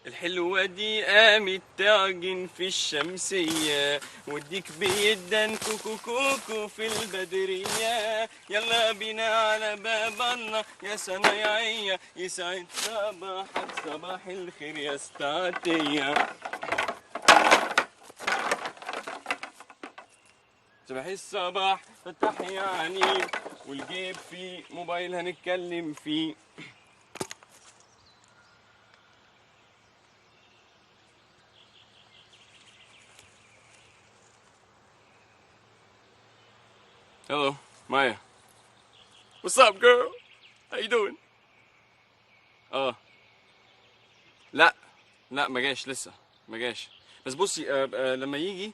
الحلوة دي قامت تعجن في الشمسية، وديك بيدن كوكو كوكو في البدرية. يلا بينا على باب الله يا صنايعية، يسعد صباحك صباح الخير يا استعتية. صباح الصباح فتح يا عنيد، والجيب فيه موبايل هنتكلم فيه. Hello, Maya. What's up, girl? How you doing? اه لا لا ما جاش لسه، ما جاش. بس بصي لما يجي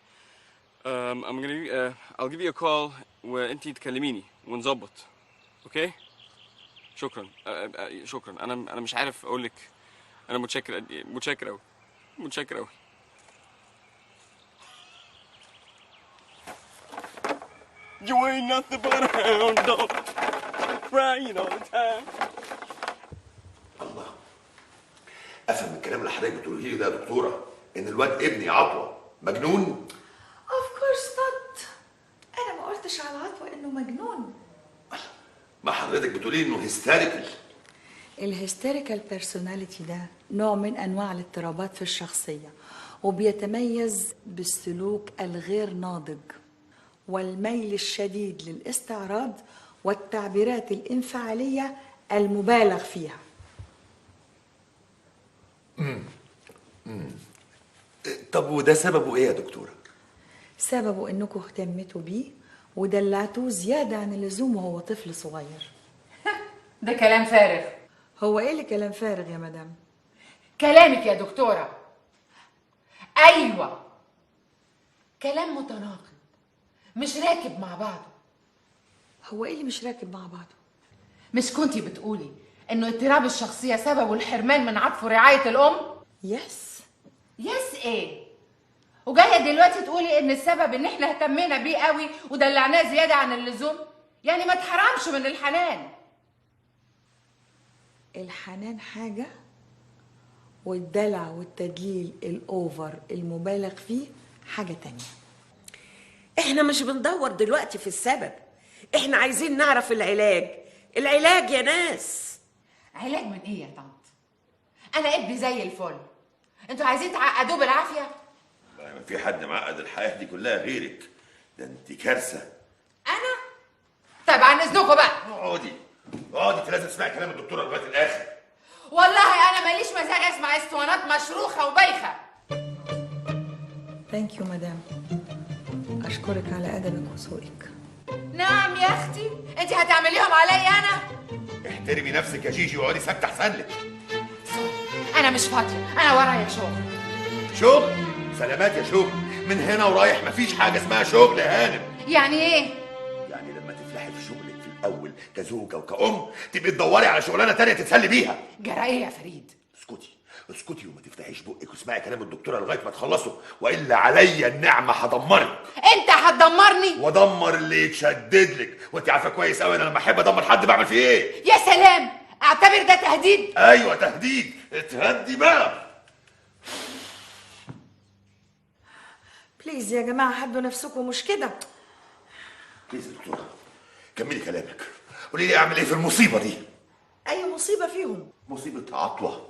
I'm gonna I'll give you a call وانتي تكلميني ونظبط. اوكي؟ شكرا. شكرا. انا مش عارف اقول لك انا متشكر قد ايه. متشكر قوي. متشكر قوي. You ain't nothing but a hound dog, crying all the time. الله. افهم من الكلام اللي حضرتك بتقوله لي ده يا دكتوره ان الواد ابني عطوه مجنون؟ Of course not. أنا ما قلتش على عطوة إنه مجنون. ما حضرتك بتقولي انه هيستيريكال. الهيستيريكال بيرسوناليتي ده نوع من أنواع الاضطرابات في الشخصية، وبيتميز بالسلوك الغير ناضج والميل الشديد للاستعراض والتعبيرات الانفعالية المبالغ فيها. طب وده سببه ايه يا دكتوره؟ سببه إنكم اهتمتوا بيه ودلعتوه زيادة عن اللزوم وهو طفل صغير. ده كلام فارغ. هو إيه اللي كلام فارغ يا مدام؟ كلامك يا دكتورة. أيوة، كلام متناقض مش راكب مع بعضه. هو إيه اللي مش راكب مع بعضه؟ مش كنتي بتقولي إنه اضطراب الشخصية سببه الحرمان من عطف ورعاية الأم؟ يس. يس إيه؟ وجاية دلوقتي تقولي إن السبب إن إحنا اهتمينا بيه قوي ودلعناه زيادة عن اللزوم؟ يعني ما اتحرمش من الحنان. الحنان حاجة والدلع والتدليل الأوفر المبالغ فيه حاجة تانية. احنا مش بندور دلوقتي في السبب، احنا عايزين نعرف العلاج. العلاج يا ناس. علاج من إيه يا طنط؟ أنا ابني زي الفل، أنتوا عايزين تعقدوه بالعافية؟ ما في حد معقد الحياه دي كلها غيرك، ده انت كارثه. أنا؟ طيب عن إذنكم بقى. اقعدي اقعدي، انت لازم تسمعي كلام الدكتوره لغايه الاخر. والله أنا ماليش مزاج أسمع اسطوانات مشروخة وبايخة. ثانك يو مدام، أشكرك على أدبك وذوقك. نعم يا أختي، أنت هتعمليهم عليا أنا؟ احترمي نفسك يا جيجي واقعدي ساكته احسن لك. أنا مش فاضية، أنا ورايا شغل. شغل؟ سلامات يا شغل، من هنا ورايح مفيش حاجه اسمها شغل يا هانم. يعني إيه؟ يعني لما تفلحي في شغلك في الاول كزوجه وكأم تبقي تدوري على شغلانه تانية تتسلي بيها. جرى إيه يا فريد؟ اسكتي اسكتي وما تفتحيش بقك واسمعي كلام الدكتوره لغايه ما تخلصوا، والا عليا النعمه هدمرك. أنت هتدمرني؟ وادمر اللي يتشدد لك، وانت عارفه كويس قوي انا لما احب ادمر حد بعمل فيه ايه. يا سلام، أعتبر ده تهديد؟ ايوه تهديد، اتهدي بقى. بليز يا جماعة هدوا نفسكم، مش كده. بليز يا دكتوره كملي كلامك، قولي لي اعمل ايه في المصيبه دي. أي مصيبة فيهم؟ مصيبه عطوه،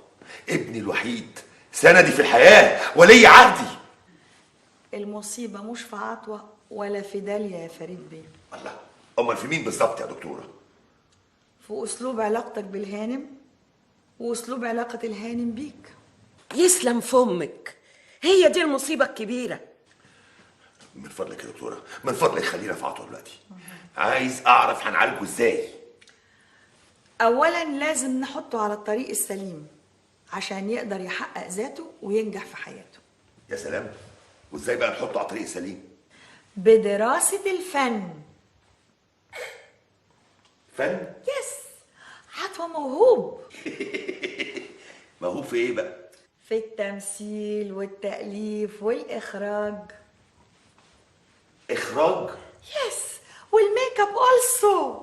ابني الوحيد، سندي في الحياه، ولي عهدي. المصيبة مش في عطوة ولا في داليا يا فريد بيه. الله، امال في مين بالظبط يا دكتوره؟ في أسلوب علاقتك بالهانم وأسلوب علاقة الهانم بيك. يسلم فمك، هي دي المصيبة الكبيرة. من فضلك يا دكتوره، من فضلك خلينا في عطوه دلوقتي. عايز اعرف هنعالجه ازاي. أولا لازم نحطه على الطريق السليم عشان يقدر يحقق ذاته وينجح في حياته. يا سلام، وازاي بقى نحطه على الطريق السليم؟ بدراسة الفن. فن؟ يس، عطوة موهوب. موهوب في ايه بقى؟ في التمثيل والتأليف والإخراج. اخراج؟ يس، والميك اب أولسو.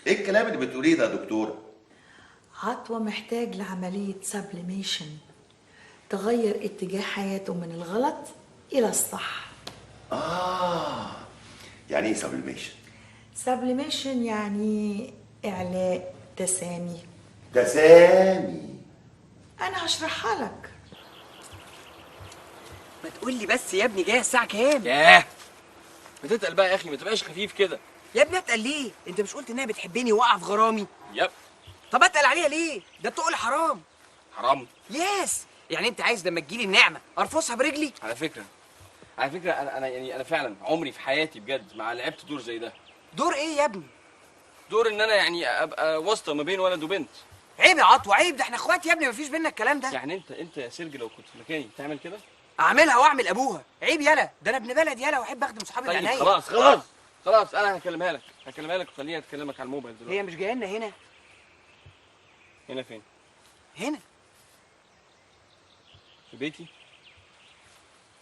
ايه الكلام اللي بتقوليه ده يا دكتوره؟ عطوة محتاج لعملية سبليميشن تغير اتجاه حياته من الغلط إلى الصح. يعني ايه سبليميشن؟ سبليميشن يعني إعلاء، تسامي. تسامي. أنا هشرحها لك. ما تقول لي بس يا ابني جايه الساعه كام؟ ياه، ما تتقل بقى يا اخي، ما تبقاش خفيف كده. يا ابني اتقل ليه؟ انت مش قلت انها بتحبني وقع في غرامي؟ يب. طب اتقل عليها ليه؟ ده بتقول حرام. حرام. يس، يعني انت عايز لما تجيلي النعمه ارفصها برجلي؟ على فكره انا فعلا عمري في حياتي بجد ما لعبت دور زي ده. دور ايه يا ابني؟ دور ان انا يعني ابقى واسطه ما بين ولد وبنت. عيب يا عطوه، عيب، ده احنا اخوات يا ابني، مفيش بينا الكلام ده. يعني انت يا سيرج لو كنت في مكاني تعمل كده؟ اعملها واعمل ابوها، عيب يلا، ده انا ابن بلد يلا واحب اخدم صحابي طيب بعناية. خلاص انا هكلمها لك وخليها تكلمك على الموبايل دلوقتي. هي مش جايه لنا هنا؟ هنا فين؟ هنا في بيتي.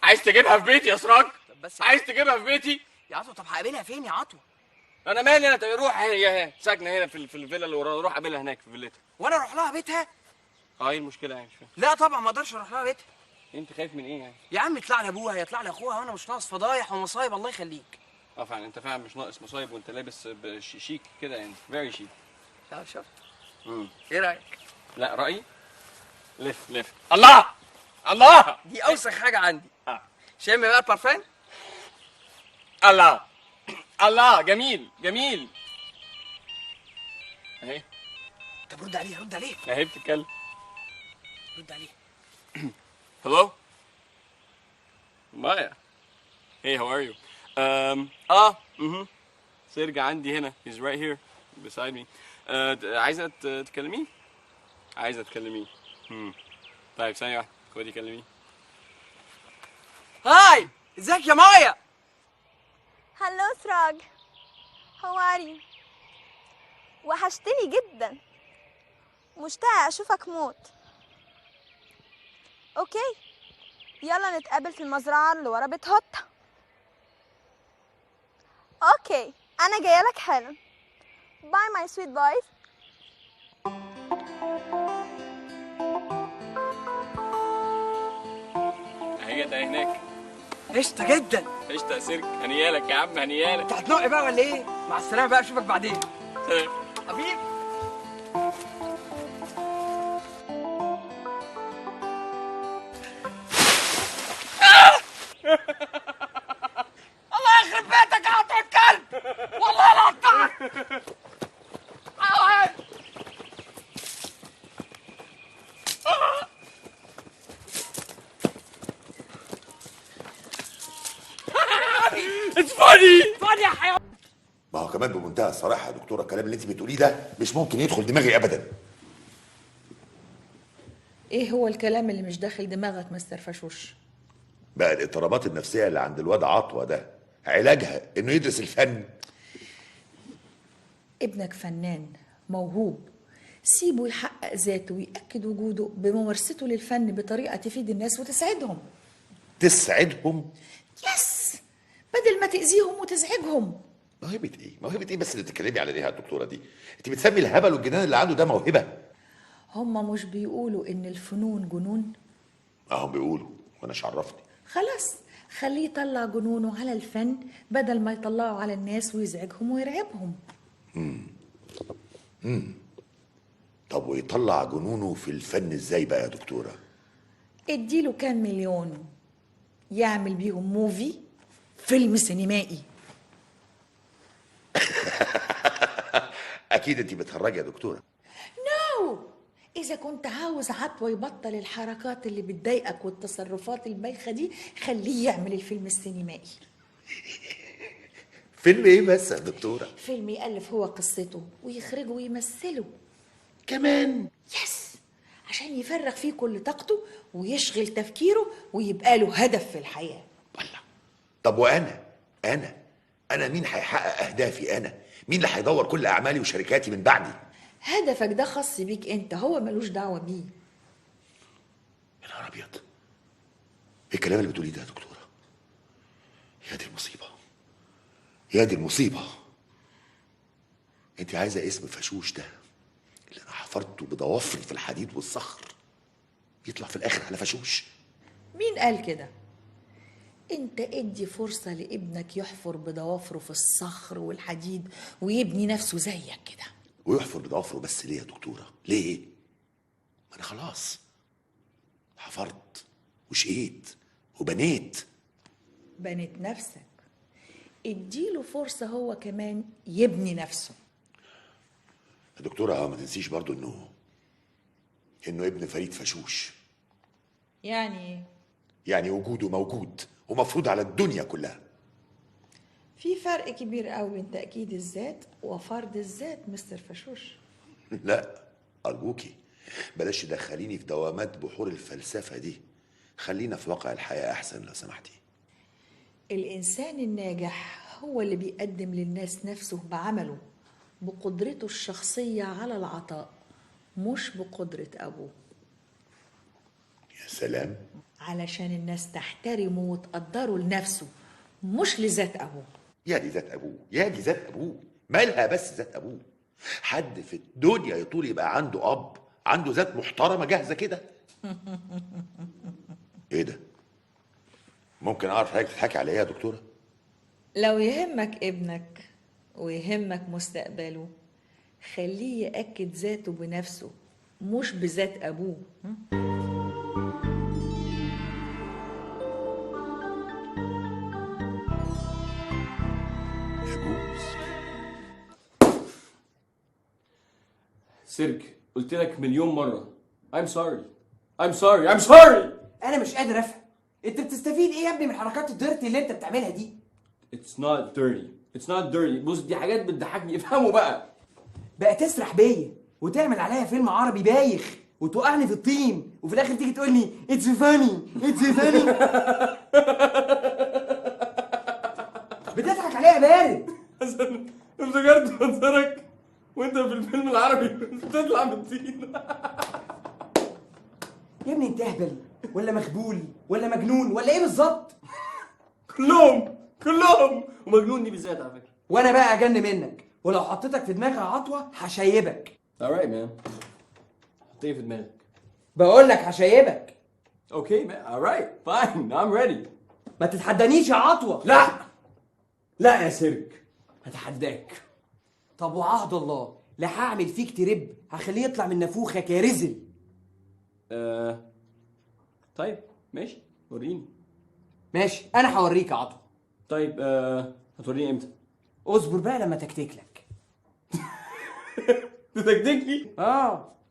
عايز تجيبها في بيتي يا سراج؟ طب بس عايز تجيبها في بيتي؟ يا عطوه، طب هقابلها فين يا عطوه؟ انا مالي انا، روح هي ساكنه هنا في الفيلا اللي ورانا، روح قابلها هناك في فيلتها. وانا اروح لها بيتها؟ ايه المشكله يعني؟ مش فاهم. لا طبعا ما اقدرش اروح لها بيتها. انت خايف من ايه يعني؟ يا عم يطلع لي ابوها يطلع لي اخوها، وانا مش ناقص فضايح ومصايب، الله يخليك. فعلا انت فعلا مش ناقص مصايب، وانت لابس شيك كده يعني، فيري شيك. شفت؟ ايه رايك؟ لا رايي لف الله دي اوسخ حاجه عندي. شم بقى البارفان. الله جميل اهي. طب رد عليه رد عليه اهي بتتكلم. رد عليه. Hello? Maya. Hey, how are you? سيرج عندي هنا. He's right here beside me. عايزة تكلميه؟ عايزة تكلميه. طيب ثانية واحدة، خدي كلميه. هاي، ازيك يا مايا؟ هلو سراج، هاو ار يو؟ وحشتني جدا، مشتاقة اشوفك موت. اوكي، يلا نتقابل في المزرعة اللي ورا بيت هوتا. اوكي، انا جايلك حالا. باي ماي سويت بويز. اهي جت اهي هناك. قشطة جدا. قشطة يا سيرج، هنيالك يا عم هنيالك. انت هتنقي بقى ولا ايه؟ مع السلامة بقى، اشوفك بعدين. سلام. حبيبي. الله يخرب بيتك يا عطوة الكلب، والله لا اقطعك. It's funny. فاضي يا حيوان. ما هو كمان بمنتهى الصراحه يا دكتوره، الكلام اللي انت بتقوليه ده مش ممكن يدخل دماغي ابدا. إيه هو الكلام اللي مش داخل دماغك مستر فشوش؟ بقى الاضطرابات النفسيه اللي عند الواد عطوه ده علاجها انه يدرس الفن؟ ابنك فنان موهوب، سيبه يحقق ذاته ويأكد وجوده بممارسته للفن بطريقة تفيد الناس وتسعدهم. تسعدهم؟ يس، بدل ما تأذيهم وتزعجهم. موهبه ايه؟ موهبه ايه بس اللي بتتكلمي عليها يا دكتوره دي؟ انت بتسمي الهبل والجنان اللي عنده ده موهبه؟ هما مش بيقولوا إن الفنون جنون؟ اهم بيقولوا، وانا عرفني. خلاص، خليه يطلع جنونه على الفن بدل ما يطلعه على الناس ويزعجهم ويرعبهم. طب ويطلع جنونه في الفن ازاي بقى يا دكتوره؟ اديله كام مليون يعمل بيهم موفي، فيلم سينمائي. اكيد انت بتهرجي يا دكتوره. نو، إذا كنت عاوز عطوة يبطل الحركات اللي بتضايقك والتصرفات البايخة دي، خليه يعمل الفيلم السينمائي. فيلم ايه بس يا دكتوره؟ فيلم يألف هو قصته ويخرجه ويمثله كمان؟ يس، عشان يفرغ فيه كل طاقته ويشغل تفكيره ويبقى له هدف في الحياة. والله. طب وانا انا مين هيحقق اهدافي؟ انا مين اللي هيدور كل اعمالي وشركاتي من بعدي؟ هدفك ده خاص بيك انت، هو ملوش دعوة بيه. يا نهار ابيض، ايه الكلام اللي بتقوليه ده يا دكتوره؟ يا دي المصيبه، يا دي المصيبه. انت عايزه اسم فشوش ده اللي انا حفرته بضوافري في الحديد والصخر يطلع في الاخر على فشوش. مين قال كده؟ انت ادي فرصة لابنك يحفر بضوافره في الصخر والحديد ويبني نفسه زيك كده. ويحفر بضوافره بس ليه يا دكتوره؟ ليه؟ ما انا خلاص حفرت وشقيت وبنيت. بنت نفسك، اديله فرصة هو كمان يبني نفسه. يا دكتوره ما تنسيش برضو انه ابن فريد فشوش. يعني ايه؟ يعني وجوده موجود ومفروض على الدنيا كلها. في فرق كبير قوي بين تأكيد الذات وفرض الذات مستر فشوش. لا ارجوكي بلاش تدخليني في دوامات بحور الفلسفه دي، خلينا في واقع الحياه احسن لو سمحتي. الإنسان الناجح هو اللي بيقدم للناس نفسه بعمله، بقدرته الشخصية على العطاء، مش بقدرة أبوه. يا سلام. علشان الناس تحترمه وتقدره لنفسه، مش لذات أبوه. يا دي ذات ابوه، يا دي ذات ابوه، مالها بس ذات ابوه؟ حد في الدنيا يطول يبقى عنده اب عنده ذات محترمه جاهزه كده؟ ايه ده؟ ممكن اعرف حضرتك بتضحكي على ايه يا دكتوره؟ لو يهمك ابنك ويهمك مستقبله، خليه يأكد ذاته بنفسه مش بذات أبوه. يجوز. سيرك، قلت لك مليون مرة I'm sorry I'm sorry I'm sorry. انا مش قادر افهم انت بتستفيد ايه يا ابني من حركات الديرتي اللي انت بتعملها دي؟ It's not dirty It's not dirty. بص دي حاجات بتضحكني، افهموا بقى. بقى تسرح بيا وتعمل عليا فيلم عربي بايخ وتوقعني في الطين وفي الاخر تيجي تقول لي اتس فاني اتس فاني. بتضحك عليا يا بارد. حسن افتكرت منظرك وانت في الفيلم العربي بتطلع من الطين. يا ابني انت اهبل ولا مخبول ولا مجنون ولا ايه بالظبط؟ كلهم ومجنون دي بالذات على فكرة. وانا بقى اجن منك، ولو حطيتك في دماغي عطوه هشيبك. alright man. حط ايه في دماغك؟ بقول لك هشيبك. okay man alright fine I'm ready. ما تتحدانيش يا عطوه. لا يا سيرك هتحداك. طب وعهد الله لا هعمل فيك ترب، هخليه يطلع من نافوخك يا رزل. طيب ماشي وريني. ماشي انا هوريك يا عطوه. طيب هتوريني امتى؟ اصبر بقى لما تكتكلك. تتكتكلي؟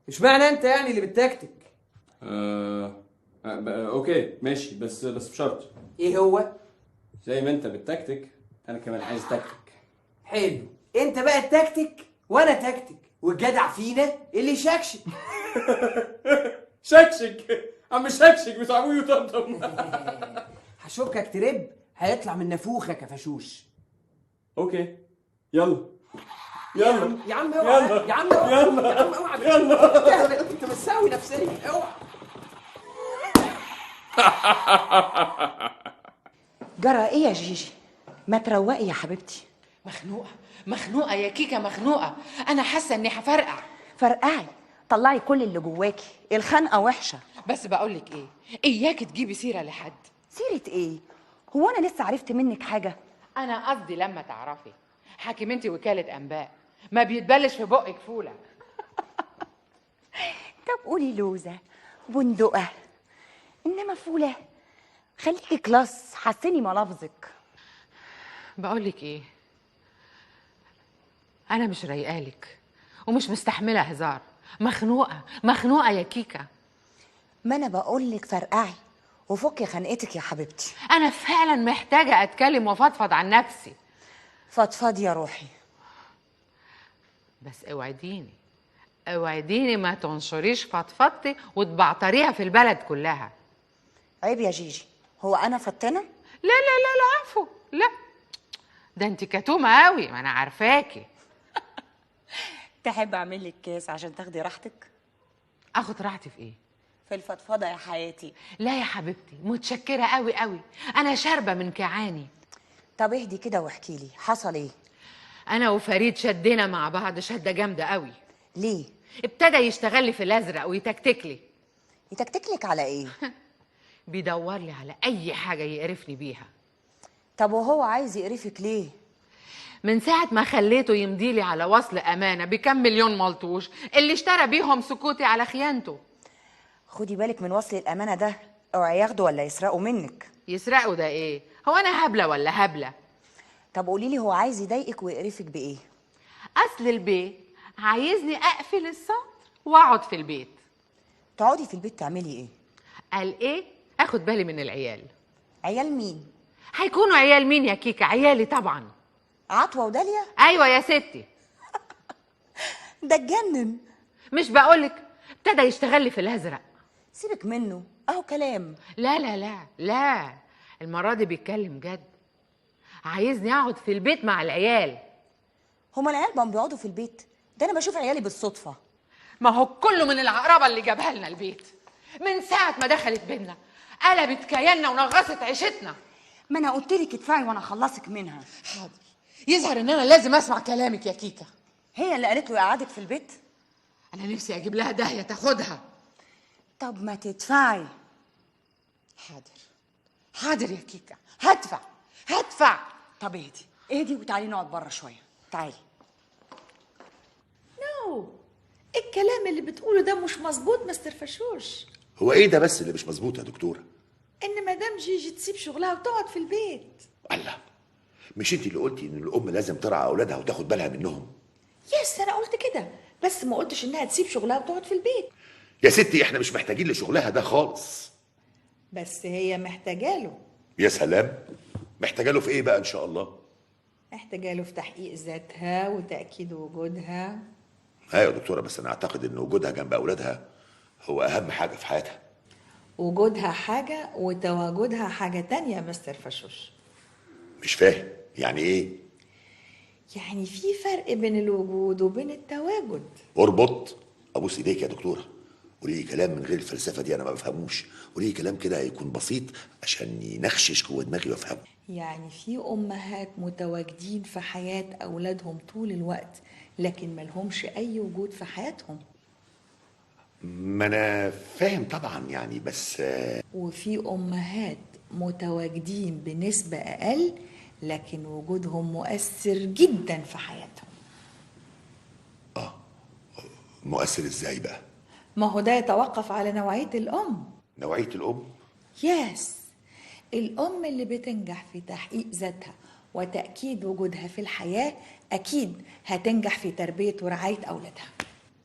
اشمعنى انت يعني اللي بتتكتك؟ اوكي ماشي بس بشرط. ايه هو؟ زي ما انت بتتكتك انا كمان عايز تكتك. حلو، انت بقى التكتك وانا تكتك، والجدع فينا اللي شكشك. شكشك عم شكشك بتاع ابوي وطمطم. هشوكك ترب هيطلع من نافوخك يا فشوش. اوكي يلا يلا يا عم اوعى يلا. يا عم اوعى يلا. يا عم اوعى يلا. انت بتساوي نفسيا اوعى. جرى ايه يا جيجي؟ ما تروقي يا حبيبتي. مخنوقة يا كيكة، مخنوقة. أنا حاسة إني هفرقع. فرقعي، طلعي كل اللي جواكي، الخنقه وحشه. بس بقولك إيه، إياكي تجيبي سيرة لحد. سيره ايه؟ هو انا لسه عرفت منك حاجه؟ أنا قصدي لما تعرفي حاكمتي وكالة أنباء ما بيتبلش في بقك فولة. طب قولي لوزه، بندقه، انما فوله. خليكي كلاس، حسني ملافظك. بقولك إيه، أنا مش رايقالك ومش مستحملة هزار. مخنوقة يا كيكة. ما انا بقول لك فرقعي وفكي خنقتك يا حبيبتي. أنا فعلا محتاجة أتكلم وأفضفض عن نفسي. فضفضي يا روحي. بس اوعديني ما تنشريش فضفضتي وتبعتريها في البلد كلها. عيب يا جيجي، هو انا فتنه؟ لا عفو، لا ده انت كتومه قوي، ما انا عارفاكي. تحب اعمل لك كاس عشان تاخدي راحتك؟ اخد راحتي في ايه؟ في الفضفضه يا حياتي. لا يا حبيبتي، متشكره قوي انا شاربه من كعاني. طب اهدي كده واحكي لي حصل ايه. انا وفريد شدينا مع بعض شده جامده قوي. ليه؟ ابتدى يشتغل لي في الازرق ويتكتك لي. يتكتكلك على ايه؟ بيدور لي على اي حاجه يقرفني بيها. طب وهو عايز يقرفك ليه؟ من ساعه ما خليته يمضي لي على وصل امانه بكم مليون ملطوش اللي اشترى بيهم سكوتي على خيانته. خدي بالك من وصل الامانه ده، اوعي ياخدوا ولا يسرقوا منك. يسرقوا ده ايه؟ هو انا هبله ولا هبله؟ طب قولي لي، هو عايز يضايقك ويقرفك بايه؟ اصل البيت عايزني اقفل الصوت واقعد في البيت. تقعدي في البيت تعملي ايه؟ قال ايه؟ اخد بالي من العيال. عيال مين؟ هيكونوا عيال مين يا كيكه؟ عيالي طبعا. عطوه وداليا؟ ايوه يا ستي. ده اتجنن. مش بقولك ابتدى يشتغل لي في الازرق. سيبك منه، اهو كلام. لا لا لا لا، المره دي بيتكلم جد. عايزني اقعد في البيت مع العيال. هما العيال بقوا بيقعدوا في البيت؟ ده انا بشوف عيالي بالصدفه. ما هو كله من العقربه اللي جابها لنا البيت. من ساعه ما دخلت بينا قلبت كياننا ونغصت عيشتنا. ما انا قلت لك ادفعي وانا اخلصك منها. حاضر. يظهر ان انا لازم اسمع كلامك يا كيكه. هي اللي قالت له يقعدك في البيت؟ انا نفسي اجيب لها داهيه تاخدها. طب ما تدفعي. حاضر حاضر يا كيكه، هدفع. طب اهدي وتعالي نقعد بره شويه. تعالي. نو، الكلام اللي بتقوله ده مش مظبوط مستر فشوش. هو ايه ده بس اللي مش مظبوط يا دكتوره؟ ان مدام جيجي تسيب شغلها وتقعد في البيت. الله، مش انت اللي قلتي ان الام لازم ترعى اولادها وتاخد بالها منهم؟ يس، انا قلت كده، بس ما قلتش انها تسيب شغلها وتقعد في البيت. يا ستي احنا مش محتاجين لشغلها ده خالص. بس هي محتاجه له. يا سلام، محتاجه له في ايه بقى ان شاء الله؟ محتاجه له في تحقيق ذاتها وتاكيد وجودها. ايوه يا دكتوره، بس انا اعتقد ان وجودها جنب اولادها هو اهم حاجه في حياتها. وجودها حاجه وتواجدها حاجه تانية يا مستر فشوش. مش فاهم يعني ايه؟ يعني في فرق بين الوجود وبين التواجد. اربط. ابوس ايديك يا دكتوره، قولي لي كلام من غير الفلسفه دي، انا ما بفهموش. قولي لي كلام كده هيكون بسيط عشان ينخشش جوه دماغي وافهمه. يعني في امهات متواجدين في حياه اولادهم طول الوقت لكن ملهمش اي وجود في حياتهم. ما انا فاهم طبعا يعني، بس وفي امهات متواجدين بنسبه اقل لكن وجودهم مؤثر جدا في حياتهم. مؤثر ازاي بقى؟ ما هو ده يتوقف على نوعيه الام. نوعيه الام؟ يس، الام اللي بتنجح في تحقيق ذاتها وتاكيد وجودها في الحياه اكيد هتنجح في تربيه ورعايه اولادها.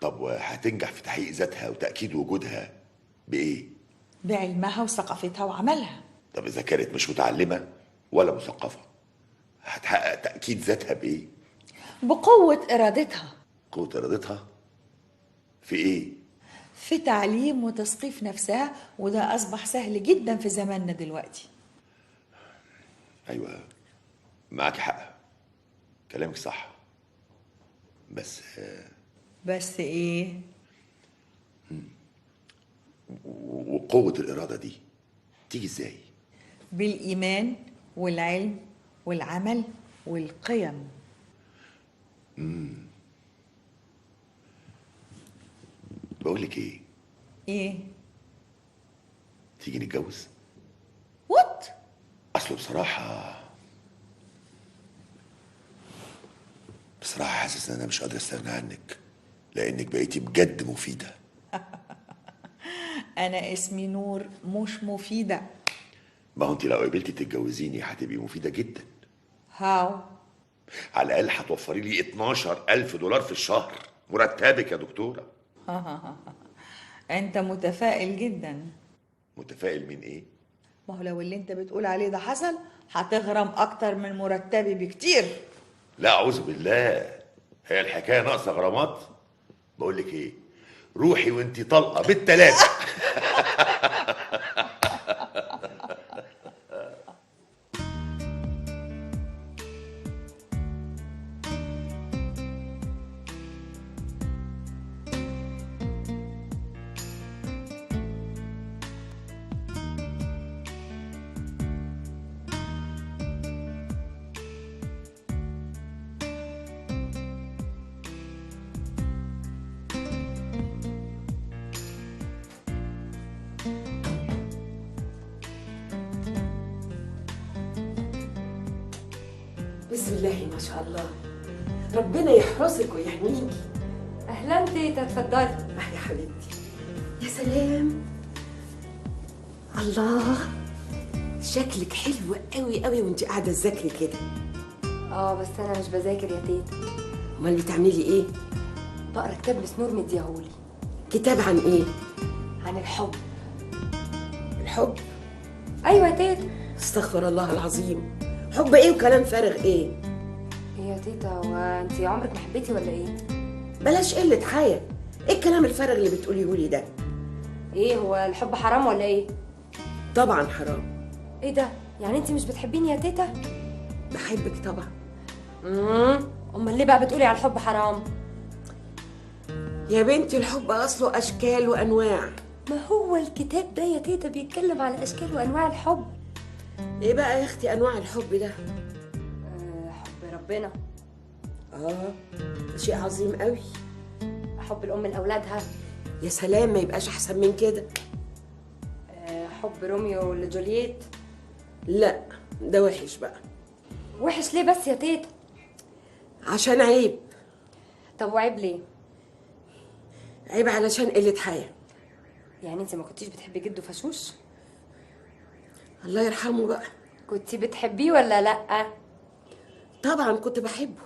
طب وهتنجح في تحقيق ذاتها وتاكيد وجودها بايه؟ بعلمها وثقافتها وعملها. طب اذا كانت مش متعلمه ولا مثقفه هتحقق تاكيد ذاتها بايه؟ بقوه ارادتها. قوه ارادتها في ايه؟ في تعليم وتثقيف نفسها، وده أصبح سهل جدا في زماننا دلوقتي. ايوه معاك حق، كلامك صح، بس ايه؟ وقوه الاراده دي تيجي ازاي؟ بالإيمان والعلم والعمل والقيم. بقول لك ايه؟ ايه؟ تيجي نتجوز؟ وات؟ اصله بصراحه حاسس ان انا مش قادر استغنى عنك، لانك بقيتي بجد مفيده. أنا اسمي نور مش مفيدة. ما هو انت لو قبلتي تتجوزيني هتبقي مفيده جدا. هاو؟ على الاقل هتوفري لي 12,000 دولار في الشهر مرتبك يا دكتوره. أنت متفائل جدا. متفائل من ايه؟ ما هو لو اللي أنت بتقول عليه ده حصل هتغرم أكتر من مرتبي بكتير. لا اعوذ بالله، هي الحكايه ناقصه غرامات؟ بقول لك ايه، روحي وانتي طلقه بالثلاثه. بسم الله ما شاء الله. ربنا يحرسك ويحميكي. اهلا تيتا، اتفضلي. يا حبيبتي. يا سلام. الله، شكلك حلو قوي قوي وانت قاعده تذاكري كده. بس انا مش بذاكر يا تيتا. امال بتعملي ايه؟ بقرا كتاب لسنور مديهولي. كتاب عن ايه؟ عن الحب. الحب؟ ايوه يا تيتا. استغفر الله العظيم. حب ايه وكلام فارغ ايه؟ ايه يا تيتا، هو انت عمرك ما حبيتي ولا ايه؟ بلاش قله حياه. ايه الكلام الفارغ اللي بتقوليه لي ده؟ ايه، هو الحب حرام ولا ايه؟ طبعا حرام. ايه ده؟ يعني انت مش بتحبيني يا تيتا؟ بحبك طبعا. امال ليه بقى بتقولي على الحب حرام؟ يا بنتي الحب اصله اشكال وانواع. ما هو الكتاب ده يا تيتا بيتكلم على اشكال وانواع الحب. ايه بقى يا اختي انواع الحب ده؟ حب ربنا. ده شيء عظيم قوي. حب الام لاولادها. يا سلام، ما يبقاش احسن من كده. حب روميو لجولييت. لا، ده وحش بقى. وحش ليه بس يا تيتا؟ عشان عيب. طب وعيب ليه؟ عيب علشان قله حياه. يعني انت ما كنتيش بتحبي جدو فشوش؟ الله يرحمه بقى. كنتي بتحبيه ولا لا؟ طبعا كنت بحبه.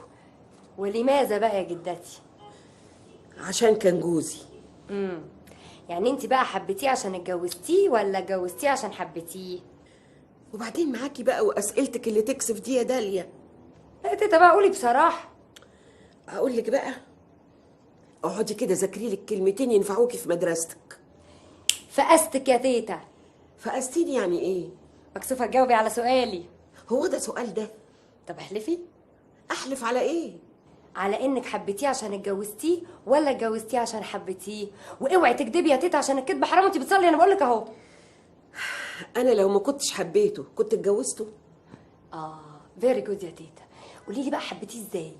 ولماذا بقى يا جدتي؟ عشان كان جوزي. يعني انت بقى حبيتيه عشان اتجوزتيه ولا اتجوزتيه عشان حبيتيه؟ وبعدين معاكي بقى واسئلتك اللي تكسف دي يا داليا. لا تيتا بقى قولي بصراحه. اقول لك بقى، اقعدي كده ذاكري لك كلمتين ينفعوكي في مدرستك. فقستك يا تيتا. فقستيني يعني ايه؟ مكسوفه تجاوبي على سؤالي. هو ده سؤال ده؟ طب احلفي. احلف على ايه؟ على انك حبيتيه عشان اتجوزتيه ولا اتجوزتيه عشان حبيتيه. واوعي تكدبي يا تيتا عشان الكدب حرام وانت بتصلي، انا بقول لك اهو. انا لو ما كنتش حبيته كنت اتجوزته. فيري جود يا تيتا. قولي لي بقى حبيتيه ازاي؟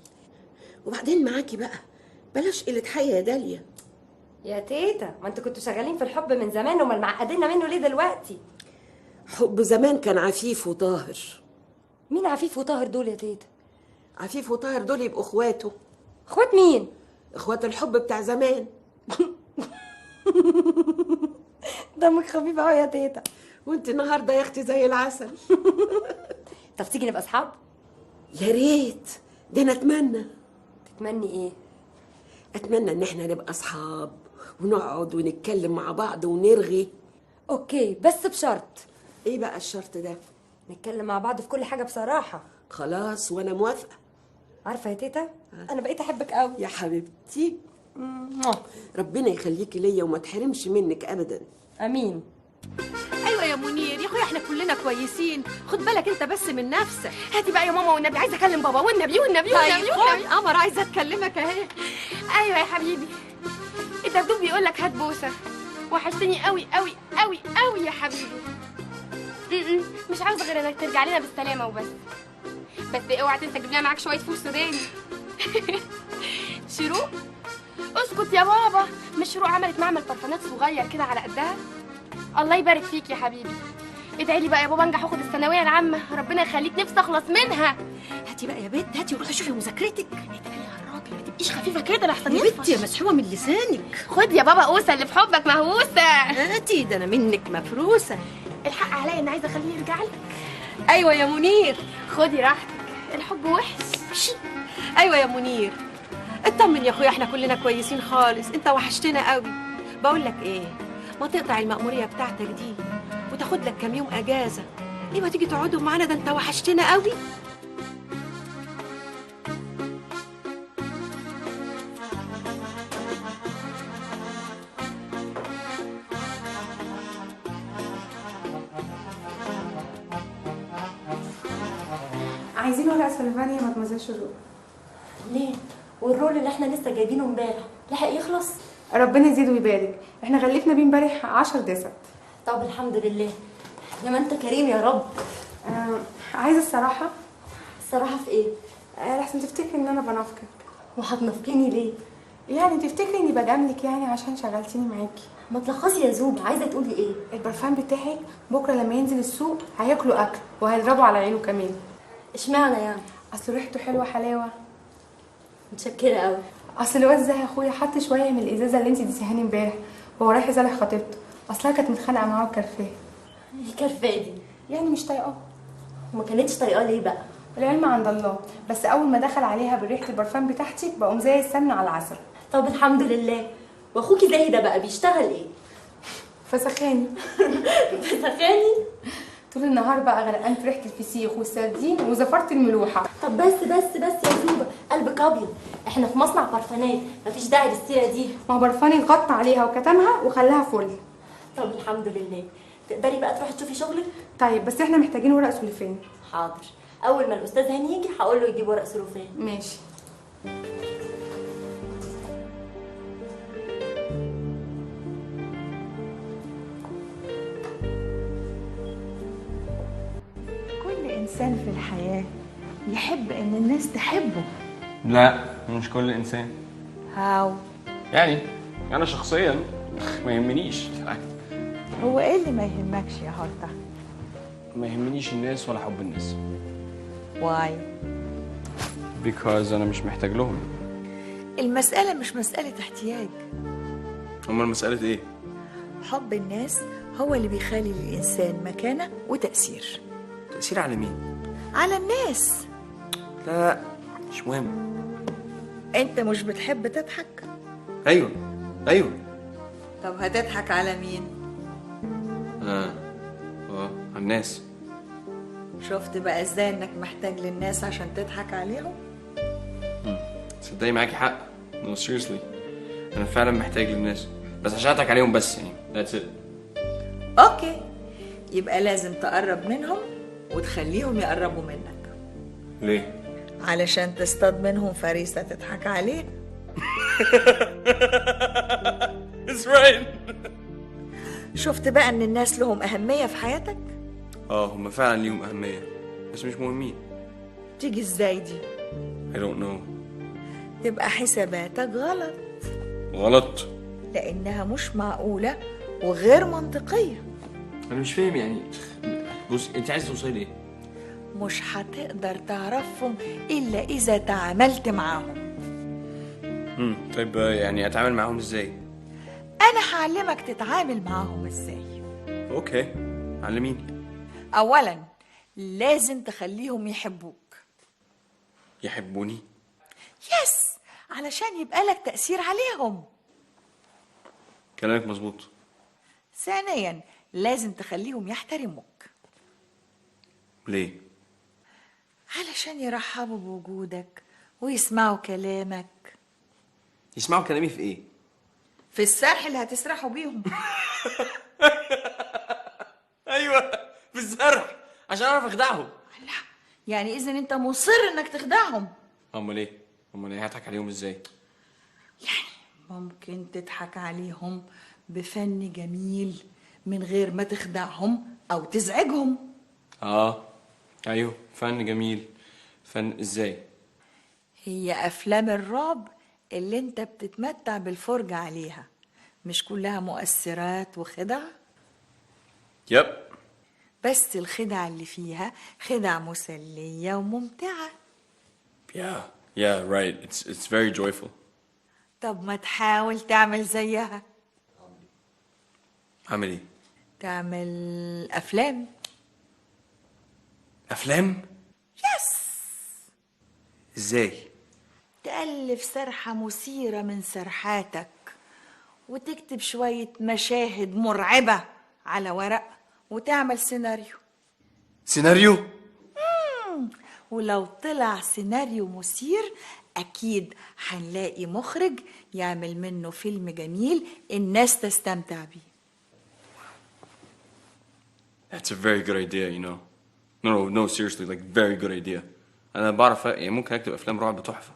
وبعدين معاكي بقى، بلاش قله حياه يا داليا. يا تيتا ما انتوا كنتوا شغالين في الحب من زمان، امال معقديننا منه ليه دلوقتي؟ حب زمان كان عفيف وطاهر. مين عفيف وطاهر دول يا تيتا؟ عفيف وطاهر دول يبقوا اخواته. اخوات مين؟ اخوات الحب بتاع زمان. دمك خفيف قوي يا تيتا. وانت النهارده يا اختي زي العسل. طب تيجي نبقى اصحاب؟ يا ريت، ده انا اتمنى. تتمني ايه؟ اتمنى ان احنا نبقى اصحاب ونقعد ونتكلم مع بعض ونرغي. اوكي، بس بشرط. ايه بقى الشرط ده؟ نتكلم مع بعض في كل حاجه بصراحه. خلاص وانا موافقه. عارفه يا تيتا انا بقيت احبك قوي يا حبيبتي. ربنا يخليكي ليا وما تحرمش منك ابدا. امين. ايوه يا منير يا اخويا، احنا كلنا كويسين، خد بالك انت بس من نفسك. هاتي بقى يا ماما والنبي، عايزه اكلم بابا والنبي والنبي والنبي والنبي. قمر عايزه اكلمك اهي. ايوه يا حبيبي، الدبدوب بيقول لك هات بوسه. وحشتني قوي قوي قوي قوي يا حبيبي. مش عاوزه غير انك ترجع لنا بالسلامه وبس. بس اوعى تنسى تجيب لنا معاك شويه فول سوداني. شروق، اسكت يا بابا. مش شروق عملت معمل برفانات صغير كده على قدها؟ الله يبارك فيك يا حبيبي. ادعي لي بقى يا بابا انجح واخد الثانويه العامه، ربنا يخليك، نفسي اخلص منها. هاتي بقى يا بنت، هاتي وروحي شوفي مذاكرتك. ادعي يا راجل، ما تبقيش خفيفه كده لحسن يا بنتي يا مسحومه من لسانك. خد يا بابا قوسه اللي في حبك مهووسه. هاتي، ده انا منك مفروسه. الحق عليا ان عايزه اخليه يرجع لك. ايوه يا منير. خدي راحتك، الحب وحش. ايوه يا منير، اطمن يا اخويا، احنا كلنا كويسين خالص، انت وحشتنا قوي. بقول لك ايه، ما تقطع المأمورية بتاعتك دي وتاخد لك كام يوم اجازه. ليه ما تيجي تقعدوا معانا، ده انت وحشتنا قوي. عايزين ورقه سلفانيا يا مدمزيل شروق. ليه؟ والرول اللي احنا لسه جايبينه امبارح لحق يخلص؟ ربنا يزيد ويبارك، احنا غلفنا بيه امبارح 10 دسات. طب الحمد لله، يا ما انت كريم يا رب. عايزه الصراحه. الصراحه في ايه؟ لحسن تفتكري ان انا بنافقك. وهتنافقيني ليه؟ يعني تفتكري اني بجاملك يعني عشان شغلتيني معاكي. ما تلخصي يا زوج، عايزه تقولي ايه؟ البرفان بتاعك بكره لما ينزل السوق هياكلوا اكل وهيضربوا على عينه كمان. اشمعنى يعني؟ اصل ريحته حلوه حلاوه. متشكره قوي. اصل الواد زي اخويا حط شويه من الازازه اللي انت اديتيهاني امبارح وهو رايح يصالح خطيبته، اصلها كانت متخانقه معاه وكرفاه. ايه كرفاه دي؟ يعني مش طايقاه. وما كانتش طايقاه ليه بقى؟ العلم عند الله، بس اول ما دخل عليها بريحه البرفان بتاعتي بقوم زي السمن على العسل. طب الحمد لله. واخوكي زاهي ده بقى بيشتغل ايه؟ فسخاني. فسخاني؟ طول النهار بقى غرقان في ريحه الفسيخ والسردين وزفرت الملوحه. طب بس يا زوبه، قلبك ابيض، احنا في مصنع برفانات، مفيش داعي للسيره دي. ما هو برفاني غطى عليها وكتمها وخلاها فل. طب الحمد لله. تقدري بقى تروحي تشوفي شغلك؟ طيب بس احنا محتاجين ورق سلوفان. حاضر، اول ما الاستاذ هاني يجي هقول له يجيب ورق سلوفان. ماشي. كل إنسان في الحياة يحب إن الناس تحبه. لا مش كل انسان. هاو؟ يعني انا شخصيا ما يهمنيش. هو إيه اللي ما يهمكش يا هارتا؟ ما يهمنيش الناس ولا حب الناس. واي؟ because انا مش محتاج لهم. المسألة مش مسألة احتياج. امال مسألة ايه؟ حب الناس هو اللي بيخلي للإنسان مكانة وتأثير. تأثير على مين؟ على الناس. لا مش مهم. أنت مش بتحب تضحك؟ ايوه. طب هتضحك على مين؟ على الناس. شفت بقى ازاي انك محتاج للناس عشان تضحك عليهم؟ تصدقي معاكي حق. no seriously انا فعلا محتاج للناس بس عشان اضحك عليهم بس، يعني that's it. اوكي، يبقى لازم تقرب منهم وتخليهم يقربوا منك. ليه؟ علشان تصطاد منهم فريسة تضحك عليه. It's right. شفت بقى ان الناس لهم أهمية في حياتك؟ هم فعلا ليهم أهمية بس مش مهمين. تيجي ازاي دي؟ I don't know. تبقى حساباتك غلط. غلط؟ لأنها مش معقولة وغير منطقية. أنا مش فاهم يعني. بص أنت عايز توصلي لإيه؟ مش هتقدر تعرفهم إلا إذا تعاملت معاهم. طيب يعني أتعامل معاهم إزاي؟ أنا هعلمك تتعامل معاهم إزاي. أوكي، علميني. أولاً لازم تخليهم يحبوك. يحبوني؟ يس، علشان يبقى لك تأثير عليهم. كلامك مظبوط. ثانياً لازم تخليهم يحترموك. ليه؟ علشان يرحبوا بوجودك ويسمعوا كلامك. يسمعوا كلامي في إيه؟ في السرح اللي هتسرحوا بيهم. أيوة في السرح عشان أعرف أخدعهم. لا يعني إذا أنت مصر إنك تخدعهم. أمال إيه؟ هضحك عليهم إزاي؟ يعني ممكن تضحك عليهم بفن جميل من غير ما تخدعهم أو تزعجهم. أيوه فن جميل. فن إزاي؟ هي أفلام الرعب اللي أنت بتتمتع بالفرجة عليها مش كلها مؤثرات وخدع؟ يب. بس الخدع اللي فيها خدع مسلية وممتعة. Yeah, right. It's very joyful. طب ما تحاول تعمل زيها. أعمل إيه؟ تعمل أفلام. أفلام؟ يس. إزاي؟ تألف سرحة مثيرة من سرحاتك وتكتب شوية مشاهد مرعبة على ورق وتعمل سيناريو. سيناريو؟ ولو طلع سيناريو مثير أكيد هنلاقي مخرج يعمل منه فيلم جميل الناس تستمتع بيه. That's a very good idea, you know. No, seriously, like very good idea. أنا بعرف يعني ممكن أكتب أفلام رعب تحفة.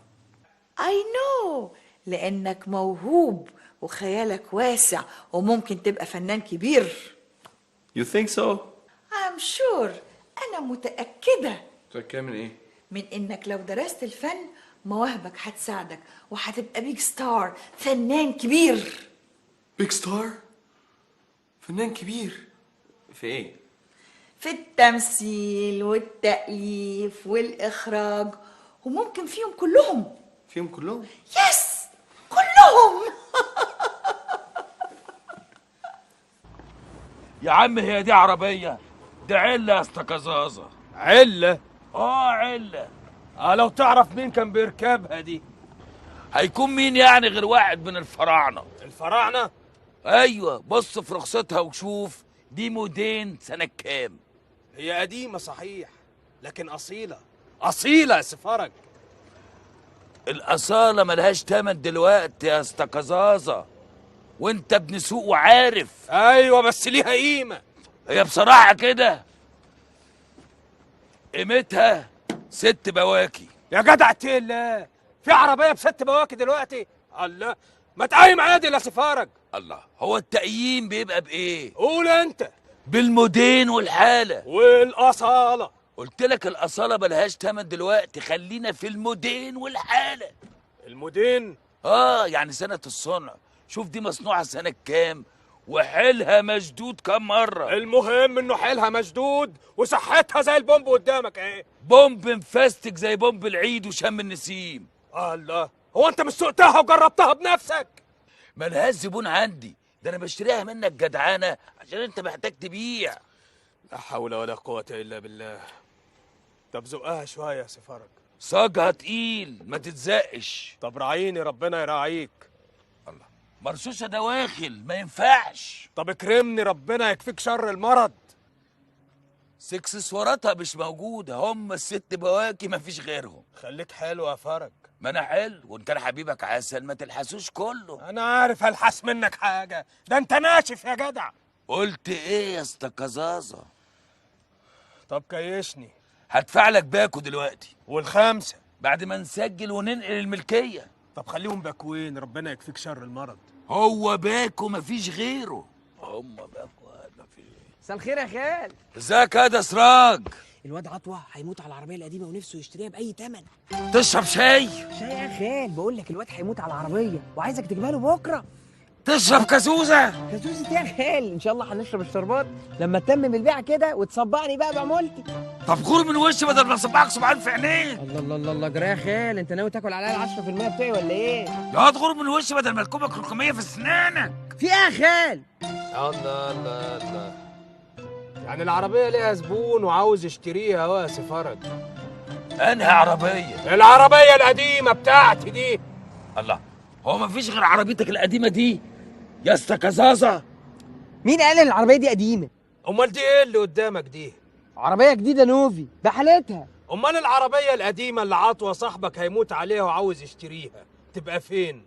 I know لأنك موهوب وخيالك واسع وممكن تبقى فنان كبير. You think so? I'm sure. أنا متأكدة. متأكدة من إيه؟ من إنك لو درست الفن مواهبك هتساعدك وهتبقى بيج ستار، فنان كبير. بيج ستار؟ فنان كبير؟ في إيه؟ في التمثيل والتأليف والإخراج، وممكن فيهم كلهم. فيهم كلهم؟ يس، كلهم. يا عم هي دي عربية؟ دي علة يا اسطى كزازة. علة؟ علة. لو تعرف مين كان بيركبها دي. هيكون مين يعني غير واحد من الفراعنة. الفراعنة؟ ايوه، بص في رخصتها وشوف دي مودين سنة كام. هي قديمة صحيح، لكن أصيلة. أصيلة يا سفرج. الأصالة ملهاش تمن دلوقتي يا اسطى كزازة، وانت ابن سوق وعارف. ايوه بس ليها قيمة. هي بصراحة كده قيمتها 6 بواكي. يا جدع الله، في عربية ب6 بواكي دلوقتي؟ الله، ما تقيم عادل يا سفارج. الله، هو التقييم بيبقى بايه؟ قول انت. بالمودين والحالة والأصالة. قلت لك الأصالة ملهاش تمن دلوقتي، خلينا في المودين والحالة. المودين؟ يعني سنة الصنع. شوف دي مصنوعة سنة كام وحيلها مشدود كام مرة. المهم انه حيلها مشدود وصحتها زي البومب قدامك اهي. بومب مفستك زي بومب العيد وشم النسيم. الله، هو انت مش سوقتها وجربتها بنفسك؟ ملهاش زبون عندي، ده انا بشتريها منك جدعانة عشان انت محتاج تبيع. لا حول ولا قوة الا بالله. طب زقها شوية يا سفارج. صاجها تقيل ما تتزقش. طب راعيني ربنا يراعيك. الله، مرشوشة دواخل ما ينفعش. طب اكرمني ربنا يكفيك شر المرض. اكسسواراتها مش موجودة، هم ال6 بواكي مفيش غيرهم. خليك حلو يا فرج. ما انا حلو، وان كان حبيبك عسل ما تلحسوش كله. انا عارف هلحس منك حاجة، ده انت ناشف يا جدع. قلت ايه يا اسطى كزازة؟ طب كيشني. هدفع لك باكو دلوقتي. وال5 بعد ما نسجل وننقل الملكية. طب خليهم باكوين، ربنا يكفيك شر المرض. هو باكو مفيش غيره. هم باكو مفيش. مساء الخير يا خال. ازيك يا ده سراج؟ الواد عطوة هيموت على العربية القديمة ونفسه يشتريها بأي تمن. تشرب شاي؟ شاي يا خال، بقول لك الواد هيموت على العربية وعايزك تجيبها له بكرة. تشرب كازوزة؟ كازوزة يا خال، إن شاء الله هنشرب الشربات لما تتمم البيعة كده وتصبعني بقى بعمولتي. طب غور من وشي بدل ما اصبعك صبعان في عينيك. الله الله الله الله، جرى يا خال، أنت ناوي تاكل عليا ال10% بتاعي ولا إيه؟ يا غور من وشي بدل ما الكوبك رقمية في أسنانك. في إيه يا خال؟ الله الله الله، يعني العربية ليها زبون وعاوز يشتريها اهو يا سفارج. أنهي عربية؟ العربية القديمة بتاعتي دي. الله، هو مفيش غير عربيتك القديمة دي يا اسطى كزازة؟ مين قال ان العربية دي قديمة؟ امال دي ايه اللي قدامك دي؟ عربية جديدة نوفي بحالتها. امال العربية القديمة اللي عطوة صاحبك هيموت عليها وعاوز يشتريها تبقى فين؟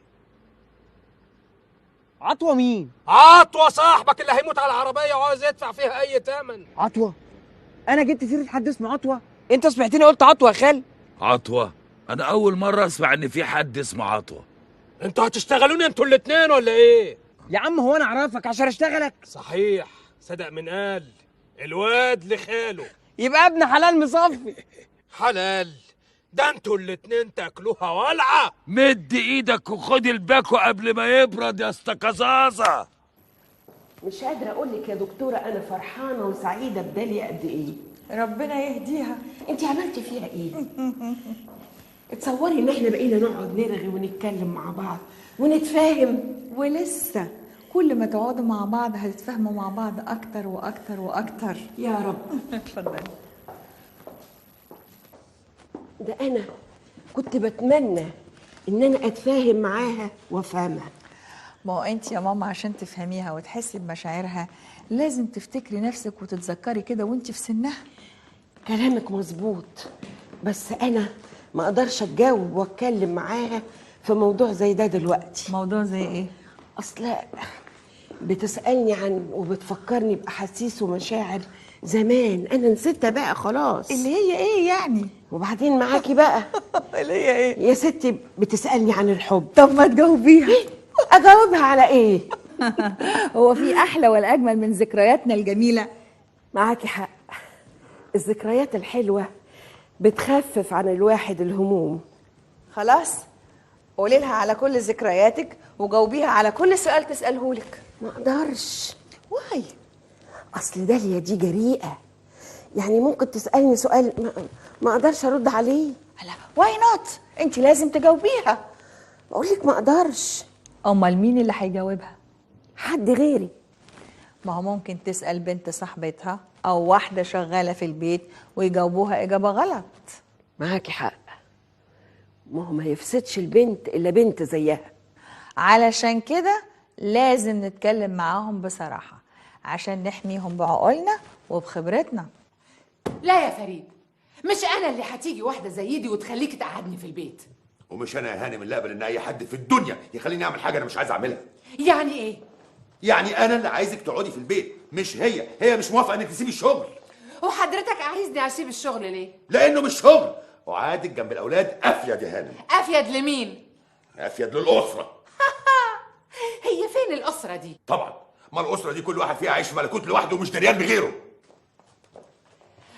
عطوة مين؟ عطوة صاحبك اللي هيموت على العربية وعاوز يدفع فيها أي تمن. عطوة؟ أنا جبت سيرة حد اسمه عطوة؟ أنت سمعتني قلت عطوة يا خال؟ عطوة؟ أنا أول مرة أسمع إن في حد اسمه عطوة. أنتوا هتشتغلوني أنتوا الاتنين ولا إيه؟ يا عم هو أنا أعرفك عشان أشتغلك؟ صحيح، صدق من قال الواد لخاله. يبقى ابن حلال مصفي. حلال؟ ده انتوا الاتنين تاكلوها ولعة. مد ايدك وخد الباكو قبل ما يبرد يا اسطى كزازة. مش قادرة أقول لك يا دكتورة أنا فرحانة وسعيدة بدالي قد إيه. ربنا يهديها. أنت عملتي فيها إيه؟ اتصوري إن إحنا بقينا نقعد نرغي ونتكلم مع بعض ونتفاهم. ولسه كل ما تقعدوا مع بعض هتتفاهموا مع بعض أكتر وأكتر وأكتر. يا رب. اتفضلي. ده أنا كنت بتمنى إن أنا أتفاهم معاها وأفهمها. ما هو أنت يا ماما عشان تفهميها وتحسي بمشاعرها لازم تفتكري نفسك وتتذكري كده وأنت في سنها. كلامك مظبوط، بس أنا ما أقدرش أتجاوب وأتكلم معاها في موضوع زي ده دلوقتي. موضوع زي إيه؟ أصل بتسألني عن وبتفكرني بأحاسيس ومشاعر زمان أنا نسيتها بقى خلاص. اللي هي إيه يعني؟ وبعدين معاكي بقى. اللي هي إيه؟ يا ستي بتسألني عن الحب. طب ما تجاوبيها. أجاوبها على إيه؟ هو في أحلى ولا أجمل من ذكرياتنا الجميلة؟ معاكي حق، الذكريات الحلوة بتخفف عن الواحد الهموم. خلاص قولي لها على كل ذكرياتك وجاوبيها على كل سؤال تسأله لك. ما اقدرش. واي؟ اصل داليا دي جريئة يعني ممكن تسالني سؤال ما اقدرش ارد عليه؟ لا واي نوت، انت لازم تجاوبيها. بقول لك ما اقدرش. امال مين اللي هيجاوبها؟ حد غيري. ما هو ممكن تسال بنت صاحبتها او واحده شغاله في البيت ويجاوبوها اجابه غلط. معاكي حق، ما هو ما يفسدش البنت الا بنت زيها. علشان كده لازم نتكلم معاهم بصراحه عشان نحميهم بعقولنا وبخبرتنا. لا يا فريد، مش انا اللي هتيجي واحده زي دي وتخليكي تقعدني في البيت. ومش انا يا هانم اللي اقبل ان اي حد في الدنيا يخليني اعمل حاجه انا مش عايز اعملها. يعني ايه؟ يعني انا اللي عايزك تقعدي في البيت، مش هي مش موافقه انك تسيبي الشغل. وحضرتك عايزني اسيب الشغل ليه؟ لانه مش شغل، وقعدك جنب الاولاد افيد يا هانم. افيد لمين؟ افيد للاسره. هي فين الاسره دي؟ طبعا، ما الاسره دي كل واحد فيها عايش في ملكوت لوحده ومش دريان بغيره.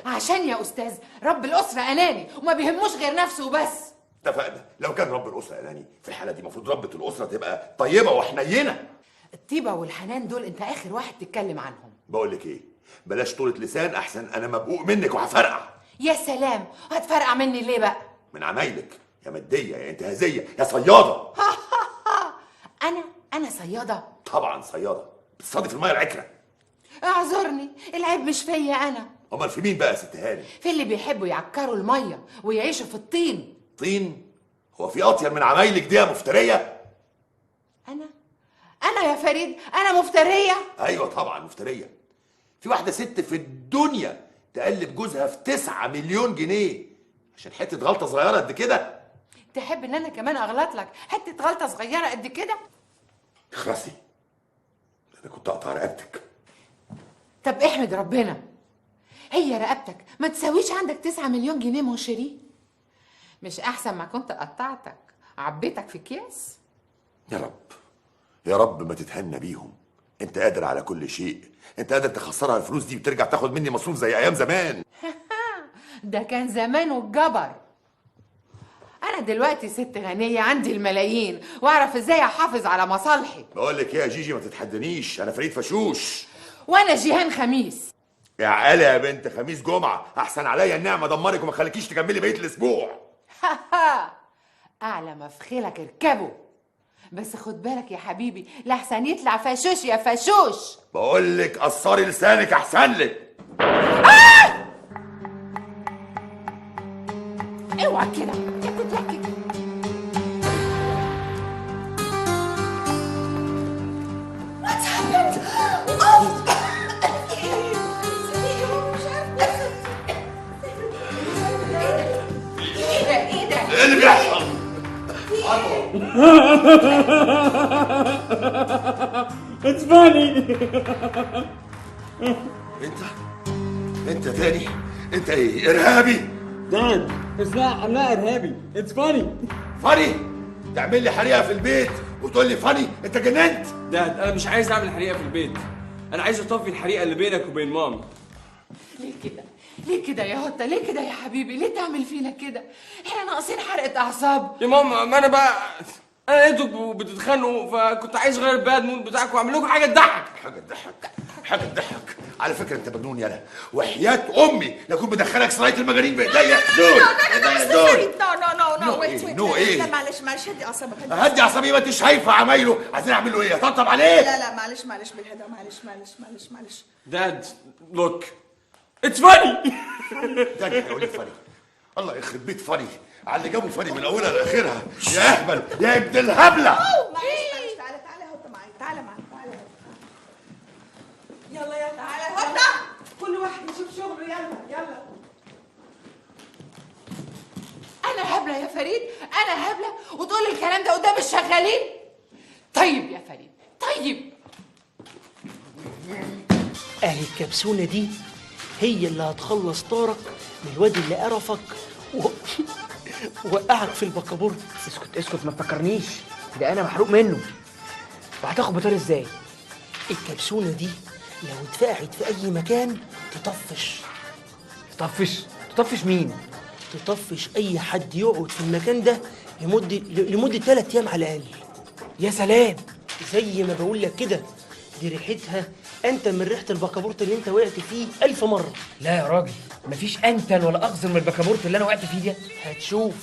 عشان يا استاذ رب الاسره اناني وما بيهموش غير نفسه وبس. اتفقنا، لو كان رب الاسره اناني في الحاله دي المفروض ربة الاسره تبقى طيبه وحنينه. الطيبه والحنان دول انت اخر واحد تتكلم عنهم. بقول لك ايه، بلاش طولة لسان احسن انا مبقوق منك وهفرقع. يا سلام، هتفرقع مني ليه بقى؟ من عمايلك، يا ماديه يا انتهازيه يا صياده. انا صياده؟ طبعا صياده، بتصطادي في الميه العكره. اعذرني، العيب مش فيا انا. امال في مين بقى يا ست هانم؟ في اللي بيحبوا يعكروا الميه ويعيشوا في الطين. طين؟ هو في اطيب من عمايلك دي يا مفتريه؟ انا يا فريد انا مفتريه؟ ايوه طبعا مفتريه. في واحده ست في الدنيا تقلب جوزها في 9 مليون جنيه عشان حته غلطه صغيره قد كده؟ تحب ان انا كمان اغلط لك حته غلطه صغيره قد كده؟ اخرسي، انا كنت اقطع رقبتك. طب احمد ربنا، هي رقبتك ما تساويش عندك 9 مليون جنيه من شيرين؟ مش احسن ما كنت قطعتك عبيتك في اكياس؟ يا رب يا رب ما تتهنى بيهم، انت قادر على كل شيء، انت قادر تخسرها الفلوس دي وترجع تاخد مني مصروف زي ايام زمان. ده كان زمان والجبر. انا دلوقتي ست غنيه عندي الملايين واعرف ازاي احافظ على مصالحي. بقول لك ايه يا جيجي، ما تتحدنيش، انا فريد فشوش. وانا جيهان خميس. يا عقلة يا بنت خميس جمعه، احسن عليا النعمه دمرك وما خليكيش تكملي بقيه الاسبوع. اعلى مفخلك اركبه، بس خد بالك يا حبيبي لحسن يطلع فشوش يا فشوش. بقول لك قصري لسانك احسن لك. اوعى كده يا كنت كده. What's happened? ايه ده؟ ايه اللي بيحصل؟ It's funny. انت تاني؟ انت ايه، ارهابي؟ Dad, I'm not إرهابي. It's funny. فاني؟ تعمل لي حريقه في البيت وتقول لي فاني؟ انت جننت؟ داد انا مش عايز اعمل حريقه في البيت، انا عايز اطفي الحريقه اللي بينك وبين ماما. ليه كده؟ ليه كده يا هوتا؟ ليه كده يا حبيبي؟ ليه تعمل فينا كده؟ احنا ناقصين حرقة أعصاب. يا ماما ما انا بقى انا لقيتكم بتتخانقوا فكنت عايز اغير الباد مود بتاعكم واعمل لكم حاجه تضحك. حاجه تضحك؟ على فكره انت مجنون يالا، وحياه امي لاكون بدخلك سرايه المجانين بايديا دول. نو ايه؟ لا معلش هدي اعصابك. هدي اعصابي، ما انت شايفه عمايله، عايزين اعمل له ايه؟ اطبطب عليه؟ لا معلش بالهدى، معلش. داد لوك اتس فاني. داد هيقول لك فاني؟ الله يخرب بيت فاني على اللي جابوا فاني من اولها لاخرها. يا اهبل يا ابن الهبله. معلش تعالى هوتا معايا، تعالى يلا تعالى هوتا، كل واحد يشوف شغله. يلا أنا هبلة يا فريد؟ أنا هبلة وتقول الكلام ده قدام الشغالين؟ طيب يا فريد طيب. اهي الكبسونة دي هي اللي هتخلص طارق من الواد اللي قرفك ووقعك في البكابورت. اسكت ما تفكرنيش، ده انا محروق منه. وهتاخد بطار ازاي؟ الكبسونة دي لو اتفقعت في اي مكان تطفش مين؟ تطفش اي حد يقعد في المكان ده لمدة 3 ايام على الاقل. يا سلام، زي ما بقول لك كده دي ريحتها انتن من ريحه البكابورت اللي انت وقعت فيه 1000 مره. لا يا راجل، مفيش انتن ولا اقذر من البكابورت اللي انا وقعت فيه ده. هتشوف.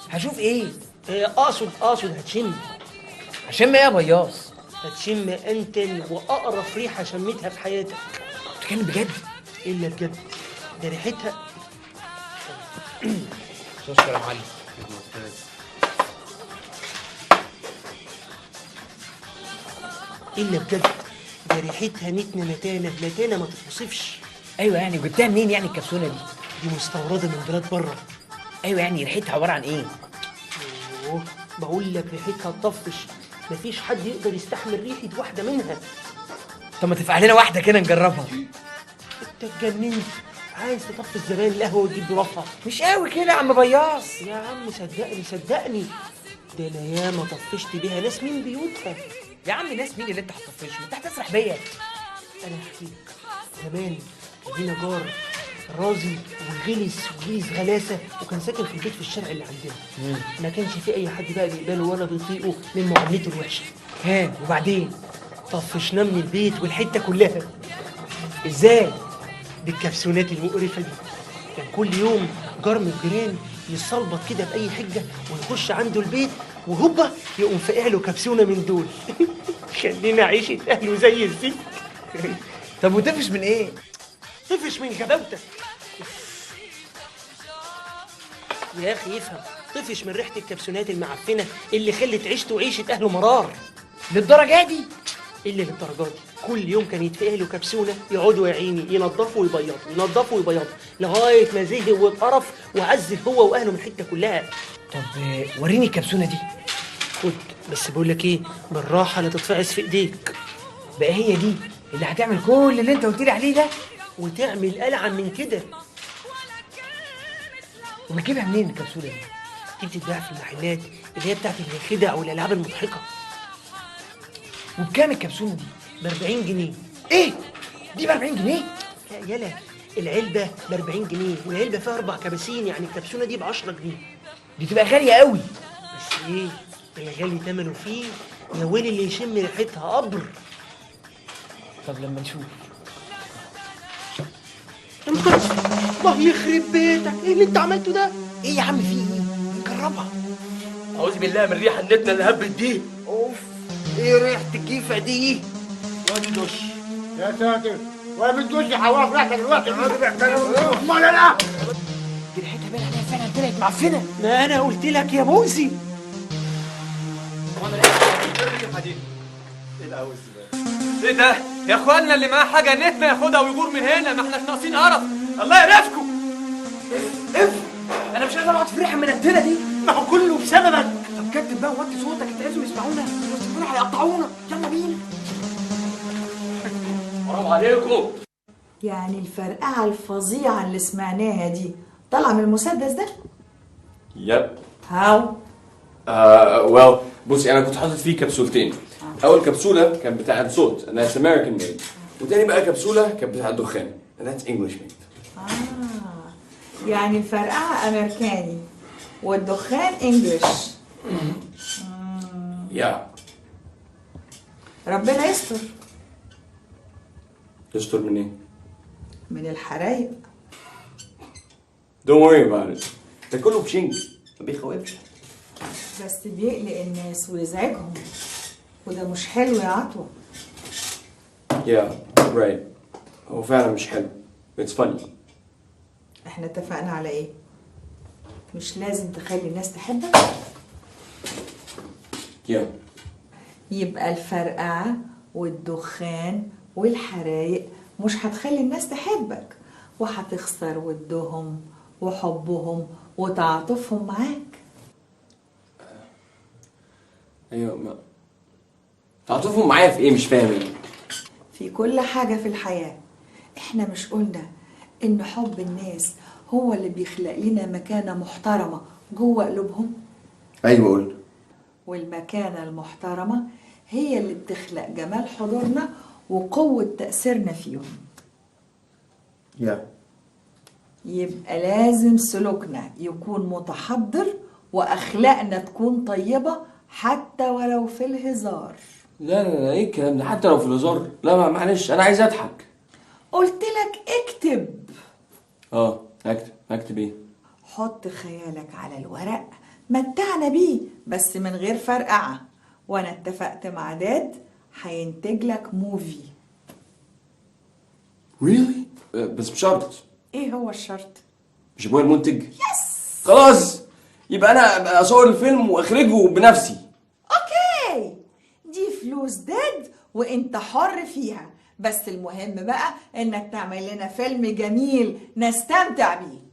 هشوف ايه؟ اقصد هتشم. هشم ايه يا بياص؟ هتشم انتن واقرف ريحه شميتها في حياتك. بتتكلم بجد؟ الا بجد، ده ريحتها. شكرا يا معلم. الا بجد، ده ريحتها نتانه ما تتوصفش. ايوه يعني جبتها منين يعني الكبسونه دي؟ دي مستورده من بلاد بره. ايوه يعني ريحتها عباره عن ايه؟ اوه، بقول لك ريحتها تطفش، مفيش حد يقدر يستحمل ريحه واحده منها. طب ما تفعل لنا واحده كده نجربها. انت اتجننت؟ عايز تطفي زباين القهوه وتجيب ضرافها؟ مش قوي كده يا عم بياص. يا عم صدقني، ده انا ياما طفشت بيها ناس من بيوتها. يا عم ناس مين اللي انت هتطفشه؟ انت هتسرح بيا. انا هحكي لك. زمان لينا جار رازي وغلس غلاسه، وكان ساكن في البيت في الشارع اللي عندنا. ما كانش في اي حد بقى بيقبله ولا بيطيقه من معاملته الوحشه. ها وبعدين؟ طفشناه من البيت والحته كلها. ازاي؟ بالكبسونات المقرفه دي. كان كل يوم جار من الجيران يصلبط كده باي حجه ويخش عنده البيت، وهوبا يقوم فاقع له كبسونه من دول. خلينا عيشه اهله زي الزفت. طب وتفش من ايه؟ طفش من غباوتك يا اخي. يفهم، طفش من ريحه الكبسونات المعفنه اللي خلت عيشته وعيشه اهله مرار. للدرجه دي؟ الا للدرجه دي. كل يوم كان يتفقع له كبسونه، يقعدوا يا عيني ينضفوا ويبيضوا لغايه ما زهق واتقرف وعذب هو واهله من الحته كلها. طب وريني الكبسونه دي. خد، بس بقول لك ايه، بالراحه لا تتفعس في ايديك. بقى هي دي اللي هتعمل كل اللي انت قلت لي عليه ده؟ وتعمل ألعن من كده. وبتجيبها منين الكبسوله دي؟ دي بتتباع في المحلات اللي هي بتاعت الخدع والالعاب المضحكه. وبكام الكبسوله دي؟ ب 40 جنيه. ايه؟ دي ب 40 جنيه؟ لا يلا، العلبه ب 40 جنيه، والعلبه فيها 4 كباسين، يعني الكبسونه دي ب 10 جنيه. دي تبقى غاليه قوي. بس ايه الغالي ثمنه فيه، يا ويلي اللي يشم ريحتها قبر. طب لما نشوف. الله يخرب بيتك، ايه اللي انت عملته ده؟ ايه يا عم في ايه؟ نجربها. اعوذ بالله من ريحه النتنه اللي هبت دي. اوف، ايه ريحه الجيفه دي؟ وادي دش. يا ساتر، ولا بتدوش حواف ريحتك دلوقتي. امال انا؟ دي ريحتها باين عليها فعلا طلعت معفنه. ما انا قلت لك يا موزي. ايه ده؟ يا اخوانا اللي معاه حاجه نتنا ياخدها ويغور من هنا، ما احناش ناقصين قرف. الله يقرفكم. انا مش قادر اقعد في الريحه المنتنه دي. ما هو كله بسببك. طب كتب بقى وطي صوتك، انت لازم يسمعونا، لو سمعونا هيقطعونا. يلا بينا. حرام عليكم. يعني الفرقعه الفظيعه اللي سمعناها دي طالعه من المسدس ده؟ يب. هاو؟ ويل بصي، انا كنت حاطط فيه كبسولتين. اول كبسوله كانت بتاعت صوت، that's American made. وتاني بقى كبسوله كانت بتاعت دخان، that's English made. يعني الفرقعه امريكاني والدخان انجلش. يا ربنا يستر. يستر من ايه؟ من الحرايق. Don't worry about it. ده كله بشنج، ما بيخوفش. بس بيقلق الناس ويزعجهم، وده مش حلو يا عطوة. Yeah, right. هو فعلا مش حلو. It's funny. احنا اتفقنا على ايه؟ مش لازم تخلي الناس تحبك؟ Yeah. يبقى الفرقعة والدخان والحرايق مش هتخلي الناس تحبك، وهتخسر ودهم وحبهم وتعاطفهم معاك. ايوه، ما تعاطفهم معايا في ايه؟ مش فاهم ايه. في كل حاجة في الحياة. احنا مش قلنا ان حب الناس هو اللي بيخلق لنا مكانة محترمة جوه قلوبهم؟ ايوه قلنا. والمكانة المحترمة هي اللي بتخلق جمال حضورنا وقوة تأثيرنا فيهم. يبقى لازم سلوكنا يكون متحضر وأخلاقنا تكون طيبة حتى ولو في الهزار. لا لا لا، ايه الكلام ده؟ حتى لو في الهزار. لا معلش، انا عايز اضحك. قلت لك اكتب. اكتب ايه؟ حط خيالك على الورق، متعنا بيه بس من غير فرقعة، وانا اتفقت مع داد هينتج لك موفي. really؟ بس بشرط. ايه هو الشرط؟ مش ابويا المنتج؟ يس. خلاص، يبقى انا أبقى اصور الفيلم واخرجه بنفسي. اوكي، دي فلوس داد وانت حر فيها، بس المهم بقى انك تعمل لنا فيلم جميل نستمتع بيه.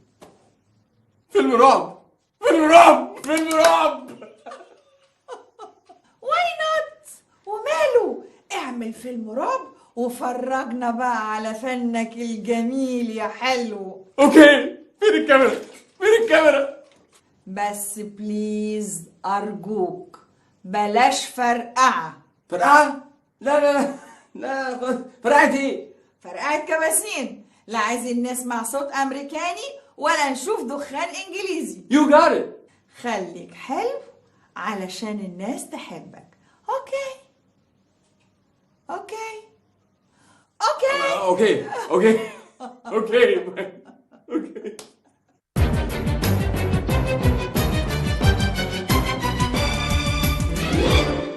فيلم رعب. فيلم رعب. فيلم رعب. واي نوت؟ وماله، اعمل فيلم رعب وفرجنا بقى على فنك الجميل يا حلو. اوكي، فين الكاميرا؟ فين الكاميرا؟ بس بليز ارجوك بلاش فرقعة. فرقعة؟ لا لا لا لا، فرقعة ايه؟ فرقعة كباسين، لا عايزين نسمع صوت امريكاني ولا نشوف دخان انجليزي. You got it. خليك حلو علشان الناس تحبك. اوكي اوكي اوكي اوكي اوكي اوكي